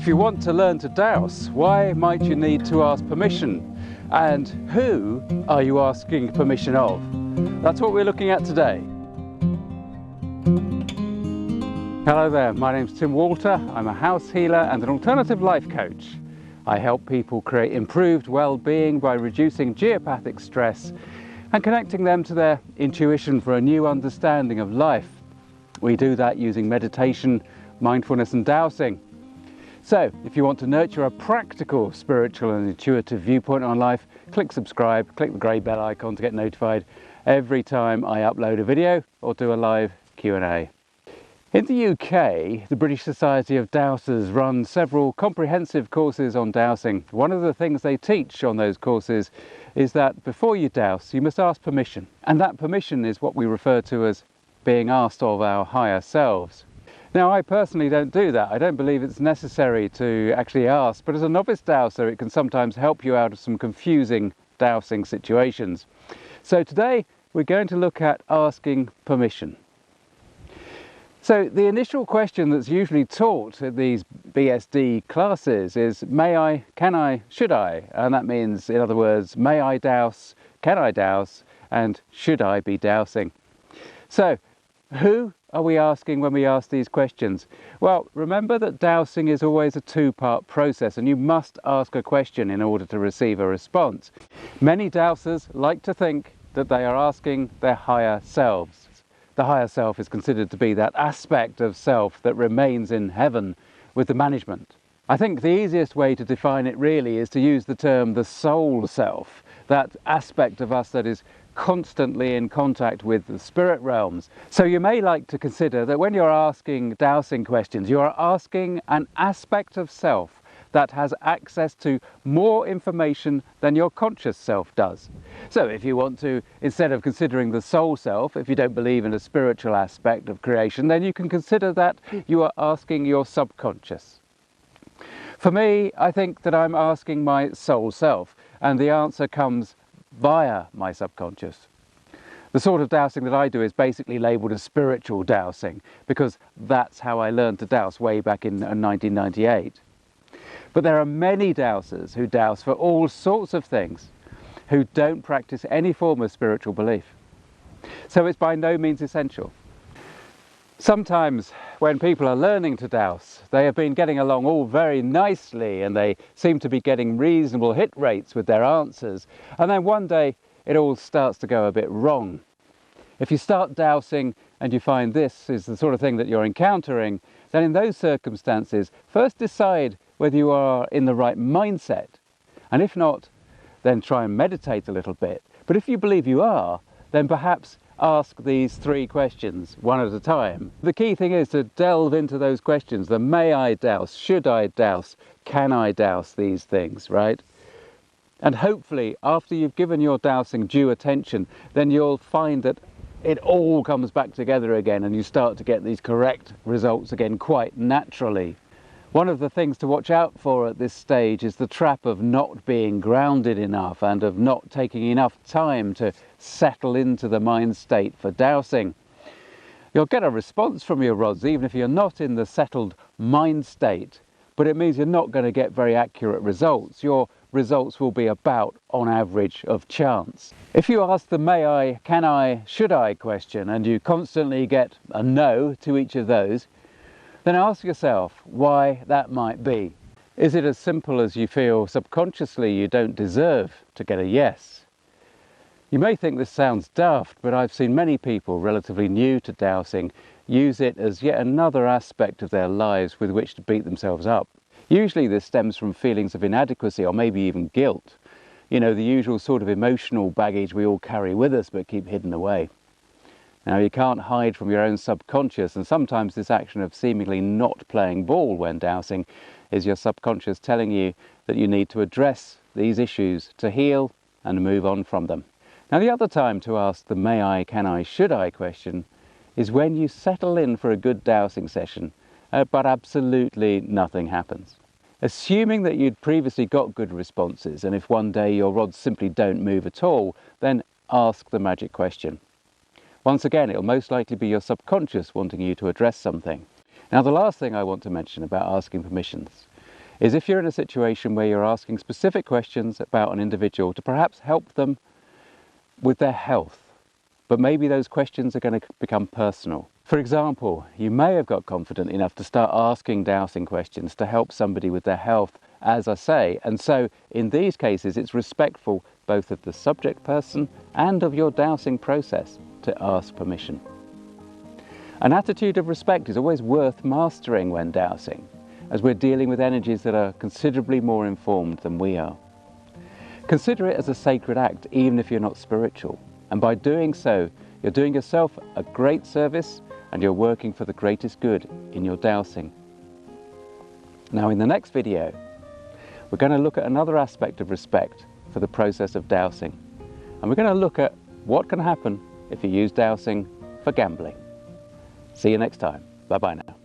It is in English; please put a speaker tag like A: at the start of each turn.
A: If you want to learn to dowse, why might you need to ask permission? And who are you asking permission of? That's what we're looking at today. Hello there, my name's Tim Walter. I'm a house healer and an alternative life coach. I help people create improved well-being by reducing geopathic stress and connecting them to their intuition for a new understanding of life. We do that using meditation, mindfulness and dowsing. So, if you want to nurture a practical, spiritual and intuitive viewpoint on life, click subscribe, click the grey bell icon to get notified every time I upload a video or do a live Q&A. In the UK, the British Society of Dowsers runs several comprehensive courses on dowsing. One of the things they teach on those courses is that before you dowse, you must ask permission. And that permission is what we refer to as being asked of our higher selves. Now, I personally don't do that. I don't believe it's necessary to actually ask, but as a novice dowser, it can sometimes help you out of some confusing dowsing situations. So today, we're going to look at asking permission. So the initial question that's usually taught at these BSD classes is, may I, can I, should I? And that means, in other words, may I dowse, can I dowse, and should I be dowsing? So who are we asking when we ask these questions? Well, remember that dowsing is always a two-part process, and you must ask a question in order to receive a response. Many dowsers like to think that they are asking their higher selves. The higher self is considered to be that aspect of self that remains in heaven with the management. I think the easiest way to define it really is to use the term the soul self, that aspect of us that is constantly in contact with the spirit realms. So you may like to consider that when you're asking dowsing questions, you are asking an aspect of self that has access to more information than your conscious self does. So if you want to, instead of considering the soul self, if you don't believe in a spiritual aspect of creation, then you can consider that you are asking your subconscious. For me, I think that I'm asking my soul self, and the answer comes via my subconscious. The sort of dowsing that I do is basically labelled as spiritual dowsing, because that's how I learned to dowse way back in 1998. But there are many dowsers who dowse for all sorts of things, who don't practice any form of spiritual belief. So it's by no means essential. Sometimes when people are learning to dowse, they have been getting along all very nicely and they seem to be getting reasonable hit rates with their answers. And then one day it all starts to go a bit wrong. If you start dowsing and you find this is the sort of thing that you're encountering, then in those circumstances, first decide whether you are in the right mindset. And if not, then try and meditate a little bit. But if you believe you are, then perhaps ask these three questions one at a time. The key thing is to delve into those questions. The may I dowse, should I dowse, can I dowse these things, right? And hopefully, after you've given your dowsing due attention, then you'll find that it all comes back together again and you start to get these correct results again quite naturally. One of the things to watch out for at this stage is the trap of not being grounded enough and of not taking enough time to settle into the mind state for dowsing. You'll get a response from your rods even if you're not in the settled mind state, but it means you're not going to get very accurate results. Your results will be about, on average, of chance. If you ask the may I, can I, should I question and you constantly get a no to each of those, then ask yourself why that might be. Is it as simple as you feel subconsciously you don't deserve to get a yes? You may think this sounds daft, but I've seen many people relatively new to dowsing use it as yet another aspect of their lives with which to beat themselves up. Usually this stems from feelings of inadequacy or maybe even guilt. You know, the usual sort of emotional baggage we all carry with us but keep hidden away. Now, you can't hide from your own subconscious, and sometimes this action of seemingly not playing ball when dowsing is your subconscious telling you that you need to address these issues to heal and move on from them. Now, the other time to ask the may I, can I, should I question is when you settle in for a good dowsing session, but absolutely nothing happens. Assuming that you'd previously got good responses, and if one day your rods simply don't move at all, then ask the magic question. Once again, it'll most likely be your subconscious wanting you to address something. Now, the last thing I want to mention about asking permissions is if you're in a situation where you're asking specific questions about an individual to perhaps help them with their health, but maybe those questions are going to become personal. For example, you may have got confident enough to start asking dowsing questions to help somebody with their health, as I say, and so in these cases it's respectful both of the subject person and of your dowsing process to ask permission. An attitude of respect is always worth mastering when dowsing, as we're dealing with energies that are considerably more informed than we are. Consider it as a sacred act, even if you're not spiritual, and by doing so, you're doing yourself a great service and you're working for the greatest good in your dowsing. Now, in the next video, we're going to look at another aspect of respect for the process of dowsing, and we're going to look at what can happen if you use dowsing for gambling. See you next time. Bye-bye now.